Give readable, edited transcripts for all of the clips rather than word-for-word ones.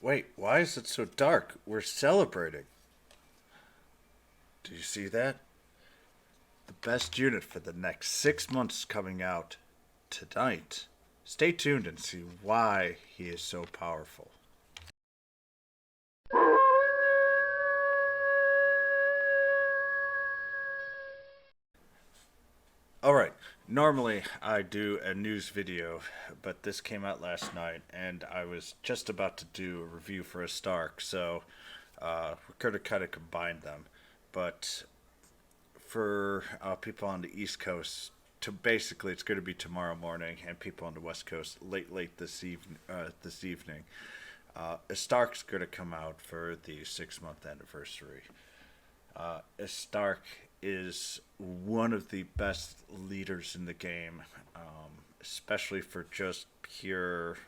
Wait, why is it so dark? We're celebrating. Do you see that? The best unit for the next 6 months coming out tonight. Stay tuned and see why he is so powerful. Alright, normally I do a news video, but this came out last night and I was just about to do a review for Estark, so we could have kind of combined them. But for people on the East Coast, to basically it's going to be tomorrow morning, and people on the West Coast late this evening. Stark's going to come out for the 6 month anniversary. Stark is one of the best leaders in the game, especially for just pure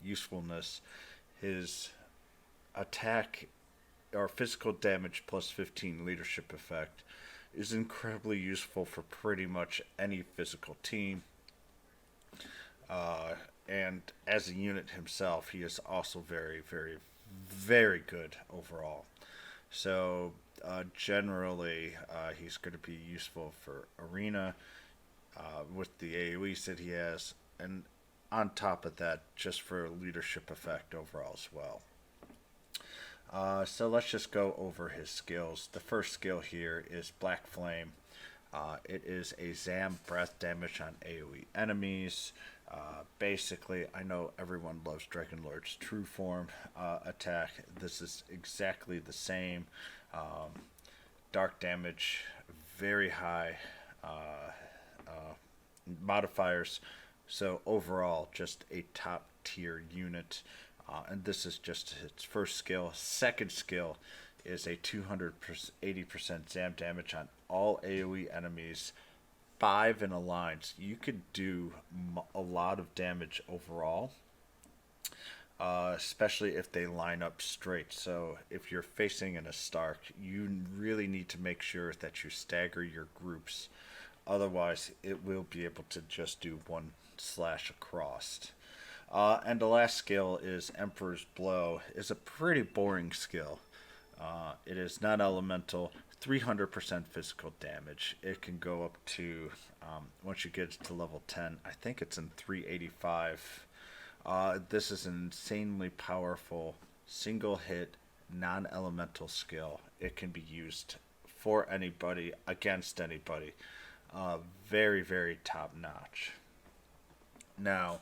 usefulness. His attack or physical damage plus 15 leadership effect is incredibly useful for pretty much any physical team. And as a unit himself, he is also very good overall. So generally, he's going to be useful for arena with the AoEs that he has, and on top of that, just for leadership effect overall as well. So let's just go over his skills. The first skill here is Black Flame. It is a Zam breath damage on AoE enemies. Basically, I know everyone loves Dragonlord's true form attack. This is exactly the same. Dark damage, very high modifiers. So overall, just a top tier unit. And this is just its first skill. Second skill is a 280% Zam damage on all AoE enemies. 5 in a line. So you could do a lot of damage overall, especially if they line up straight. So if you're facing in a Stark, you really need to make sure that you stagger your groups. Otherwise, it will be able to just do one slash across. And the last skill is Emperor's Blow. Is a pretty boring skill. It is non-elemental, 300% physical damage. It can go up to, once you get to level 10, I think it's in 385. This is an insanely powerful single hit non-elemental skill. It can be used for anybody, against anybody. Very top notch. Now,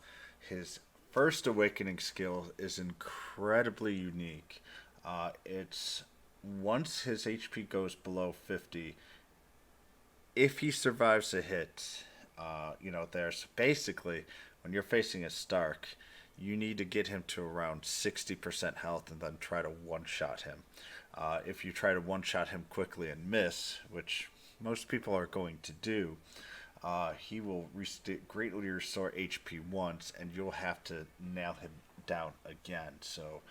his first awakening skill is incredibly unique. It's once his HP goes below 50, if he survives a hit, there's basically when you're facing a Stark, you need to get him to around 60% health and then try to one shot him. If you try to one shot him quickly and miss, which most people are going to do, he will greatly restore HP once, and you'll have to nail him down again. So,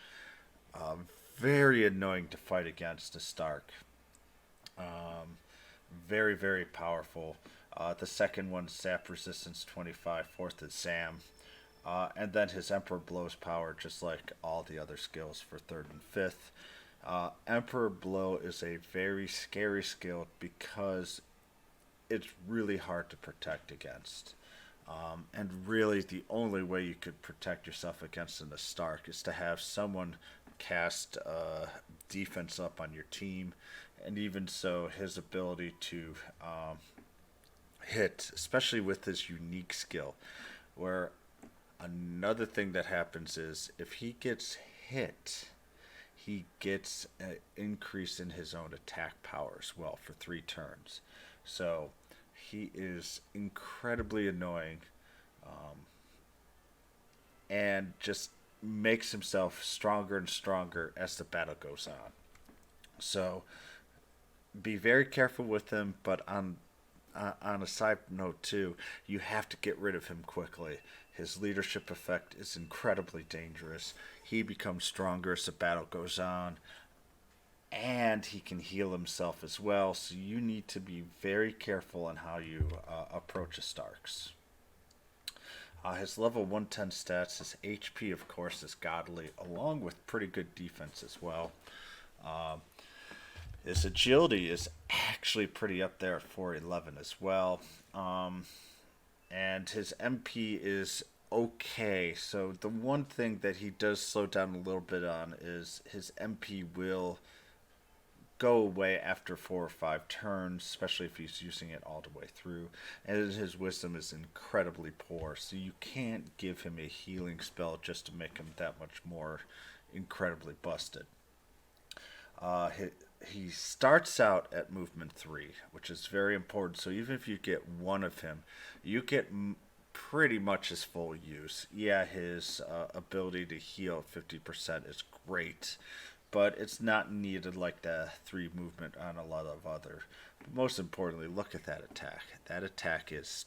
very annoying to fight against a Stark. Um, very powerful. The second one, Sap Resistance 25. Fourth is Zam. And then his Emperor Blow's power, just like all the other skills for third and fifth. Emperor Blow is a very scary skill because it's really hard to protect against. And really, the only way you could protect yourself against an Stark is to have someone cast defense up on your team. And even so, his ability to hit, especially with his unique skill, where another thing that happens is if he gets hit, he gets an increase in his own attack power as well for 3 turns. So he is incredibly annoying, um, and just makes himself stronger and stronger as the battle goes on. So be very careful with him, but on a side note too, you have to get rid of him quickly. His leadership effect is incredibly dangerous. He becomes stronger as the battle goes on, and he can heal himself as well. So you need to be very careful on how you approach a Starks. His level 110 stats, his HP, of course, is godly, along with pretty good defense as well. Uh, his agility is actually pretty up there at 411 as well. Um, and his MP is okay. So the one thing that he does slow down a little bit on is his MP will go away after 4 or 5 turns, especially if he's using it all the way through. And his wisdom is incredibly poor, so you can't give him a healing spell just to make him that much more incredibly busted. He starts out at movement 3, which is very important. So even if you get one of him, you get pretty much his full use. Yeah, his ability to heal 50% is great, but it's not needed like the 3 movement on a lot of other. But most importantly, look at that attack. That attack is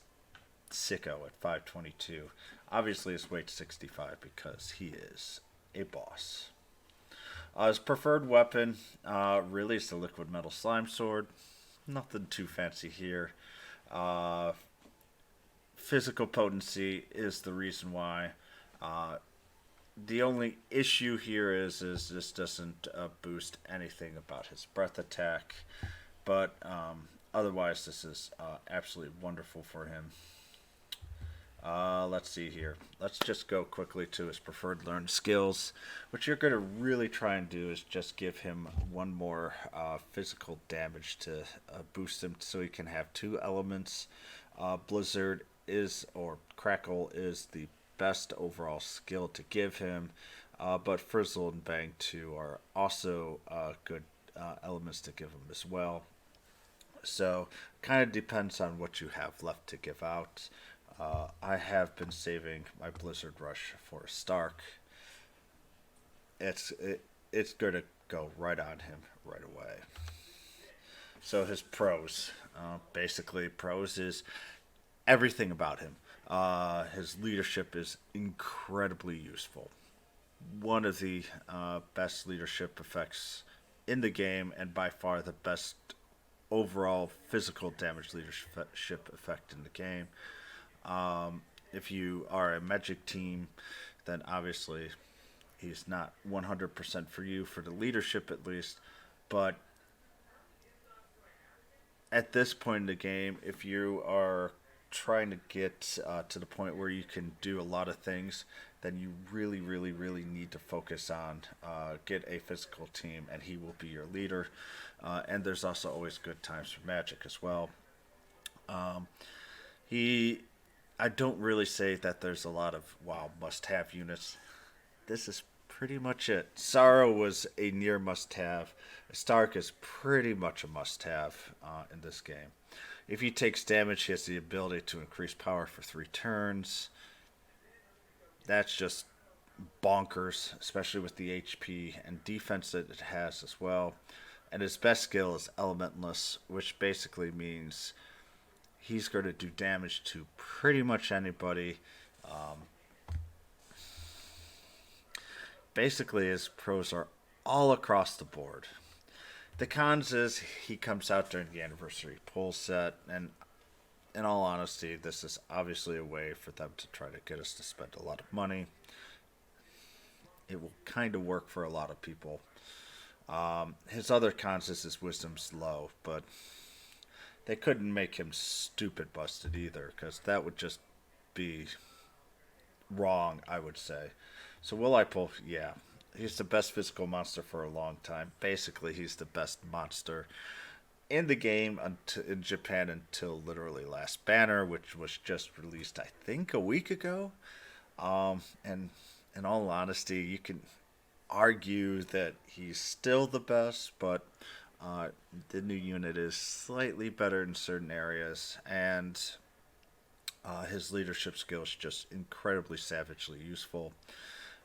sicko at 522. Obviously, his weight's 65 because he is a boss. His preferred weapon really is the liquid metal slime sword. Nothing too fancy here. Uh, Physical potency is the reason why. Uh, the only issue here is this doesn't boost anything about his breath attack, but otherwise this is absolutely wonderful for him. Let's see here. Let's just go quickly to his preferred learned skills. What you're going to really try and do is just give him one more physical damage to boost him so he can have 2 elements. Blizzard is, or Crackle is the best overall skill to give him, but Frizzle and Bang 2 are also good elements to give him as well. So, kind of depends on what you have left to give out. I have been saving my Blizzard Rush for Estark. It's gonna go right on him right away. So his pros, basically, pros is everything about him. His leadership is incredibly useful. One of the best leadership effects in the game, and by far the best overall physical damage leadership effect in the game. If you are a Magic team, then obviously he's not 100% for you for the leadership at least. But at this point in the game, if you are trying to get to the point where you can do a lot of things, then you really, really, really need to focus on get a physical team, and he will be your leader. And there's also always good times for Magic as well. Um, he I don't really say that there's a lot of wow must-have units. This is pretty much it. Sorrow was a near must-have. Stark is pretty much a must-have in this game. If he takes damage, he has the ability to increase power for 3 turns. That's just bonkers, especially with the HP and defense that it has as well. And his best skill is Elementless, which basically means he's going to do damage to pretty much anybody. Um, Basically, his pros are all across the board. The cons is he comes out during the anniversary pull set, and in all honesty, this is obviously a way for them to try to get us to spend a lot of money. It will kind of work for a lot of people. His other cons is his wisdom's low, but they couldn't make him stupid busted either, because that would just be wrong, I would say. So will I pull? Yeah. He's the best physical monster for a long time. Basically, he's the best monster in the game in Japan until literally last banner, which was just released, I think, a week ago. And in all honesty, you can argue that he's still the best, but the new unit is slightly better in certain areas, and his leadership skill is just incredibly savagely useful.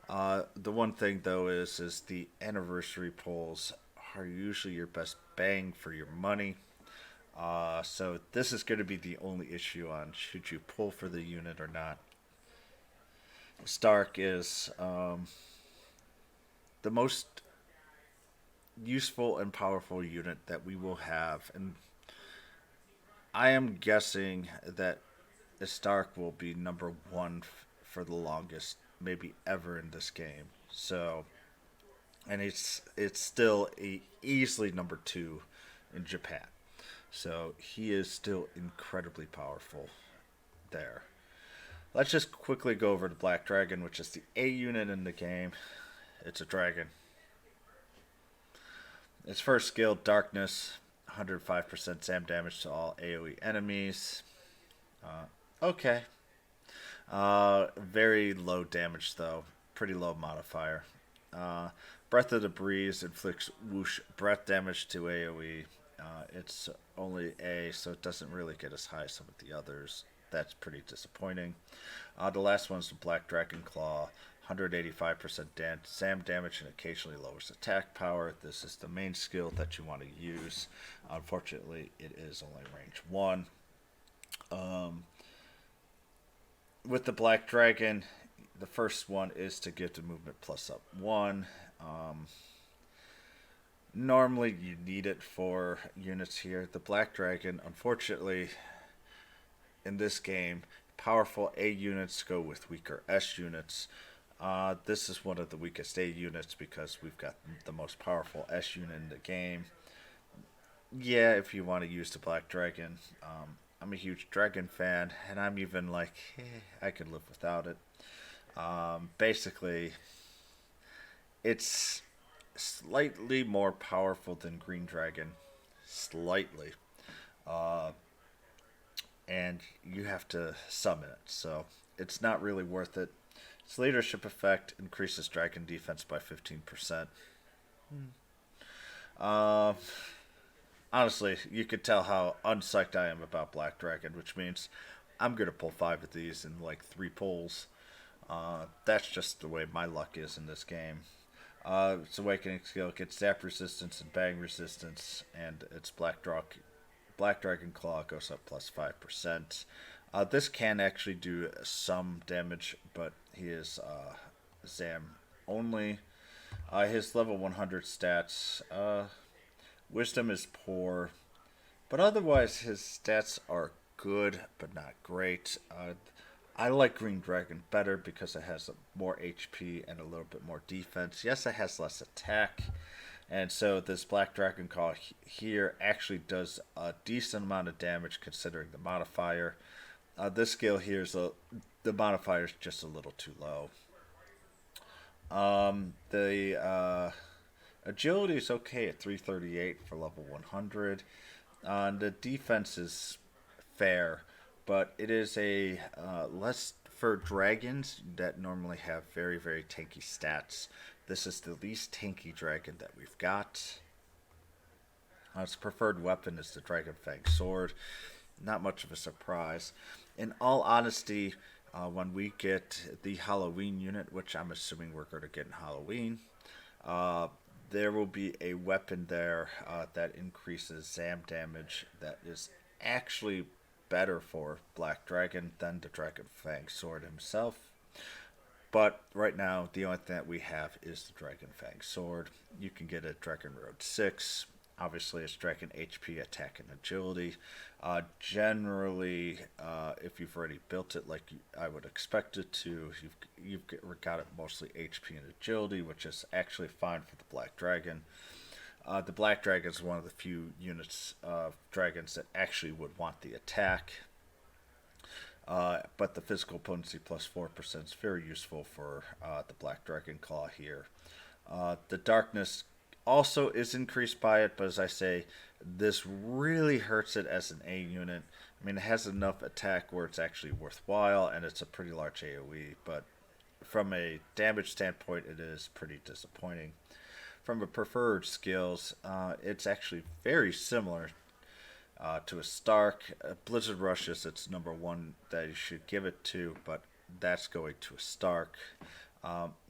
The one thing though is the anniversary pulls are usually your best bang for your money. So this is going to be the only issue on should you pull for the unit or not. Stark is the most useful and powerful unit that we will have, and I am guessing that Estark will be number one for the longest, maybe ever in this game. So, and it's still easily number two in Japan. So he is still incredibly powerful there. Let's just quickly go over the Black Dragon, which is the A unit in the game. It's a dragon. Its first skill, Darkness, 105% SAM damage to all AoE enemies. Okay. Very low damage, though. Pretty low modifier. Breath of the Breeze inflicts whoosh breath damage to AoE. It's only A, so it doesn't really get as high as some of the others. That's pretty disappointing. The last one's the Black Dragon Claw. 185% SAM damage and occasionally lowers attack power. This is the main skill that you want to use. Unfortunately, it is only range 1. With the Black Dragon, the first one is to give the movement plus up 1. Normally, you need it for units here. The Black Dragon, unfortunately, in this game, powerful A units go with weaker S units. This is one of the weakest A units because we've got the most powerful S unit in the game. Yeah, if you want to use the Black Dragon. I'm a huge dragon fan, and I'm even like, I could live without it. Basically, it's slightly more powerful than Green Dragon. Slightly. And you have to summon it, so it's not really worth it. Its leadership effect increases dragon defense by 15%. Honestly, you could tell how unpsyched I am about Black Dragon, which means I'm going to pull 5 of these in like 3 pulls. That's just the way my luck is in this game. Its Awakening skill gets zap resistance and bang resistance, and its Black Dragon Claw goes up plus 5%. This can actually do some damage, but he is ZAM only. His level 100 stats, Wisdom is poor, but otherwise his stats are good, but not great. I like Green Dragon better because it has more HP and a little bit more defense. Yes, it has less attack. And so this Black Dragon Claw here actually does a decent amount of damage considering the modifier. This skill here is the modifier is just a little too low. The agility is okay at 338 for level 100. The defense is fair, but it is a less for dragons that normally have very, very tanky stats. This is the least tanky dragon that we've got. Its preferred weapon is the Dragon Fang Sword. Not much of a surprise. In all honesty, when we get the Halloween unit, which I'm assuming we're going to get in Halloween, there will be a weapon there that increases ZAM damage that is actually better for Black Dragon than the Dragon Fang Sword himself. But right now, the only thing that we have is the Dragon Fang Sword. You can get it at Dragon Road 6. Obviously, it's Dragon HP, Attack, and Agility. Generally, if you've already built it like I would expect it to, you've got it mostly HP and Agility, which is actually fine for the Black Dragon. The Black Dragon is one of the few units of dragons that actually would want the attack. But the physical potency plus 4% is very useful for the Black Dragon Claw here. The darkness also is increased by it, but as I say, this really hurts it as an A unit. I mean, it has enough attack where it's actually worthwhile, and it's a pretty large AoE, but from a damage standpoint, it is pretty disappointing. From a preferred skills, it's actually very similar to Estark. Blizzard Rush is its number one that you should give it to, but that's going to Estark.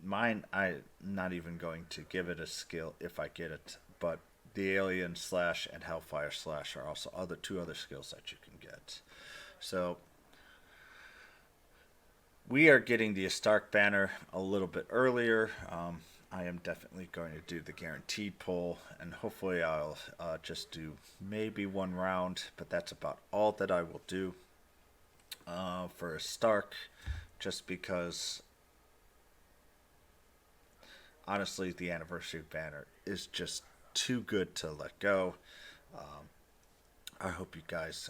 Mine, I'm not even going to give it a skill if I get it, but the Alien Slash and Hellfire Slash are also two other skills that you can get. So we are getting the Estark banner a little bit earlier. I am definitely going to do the guaranteed pull, and hopefully I'll just do maybe one round, but that's about all that I will do. for Estark, just because honestly the anniversary banner is just too good to let go. I hope you guys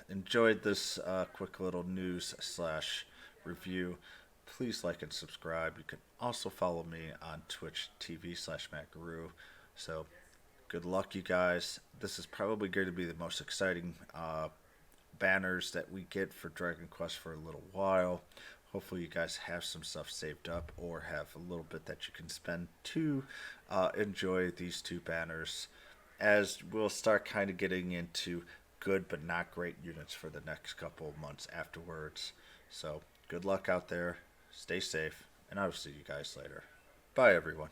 enjoyed this quick little news slash review. Please like and subscribe. You can also follow me on Twitch TV slash MattGuru. So good luck, you guys. This is probably going to be the most exciting banners that we get for Dragon Quest for a little while. Hopefully, you guys have some stuff saved up or have a little bit that you can spend to enjoy these two banners, as we'll start kind of getting into good but not great units for the next couple of months afterwards. So, good luck out there, stay safe, and I will see you guys later. Bye, everyone.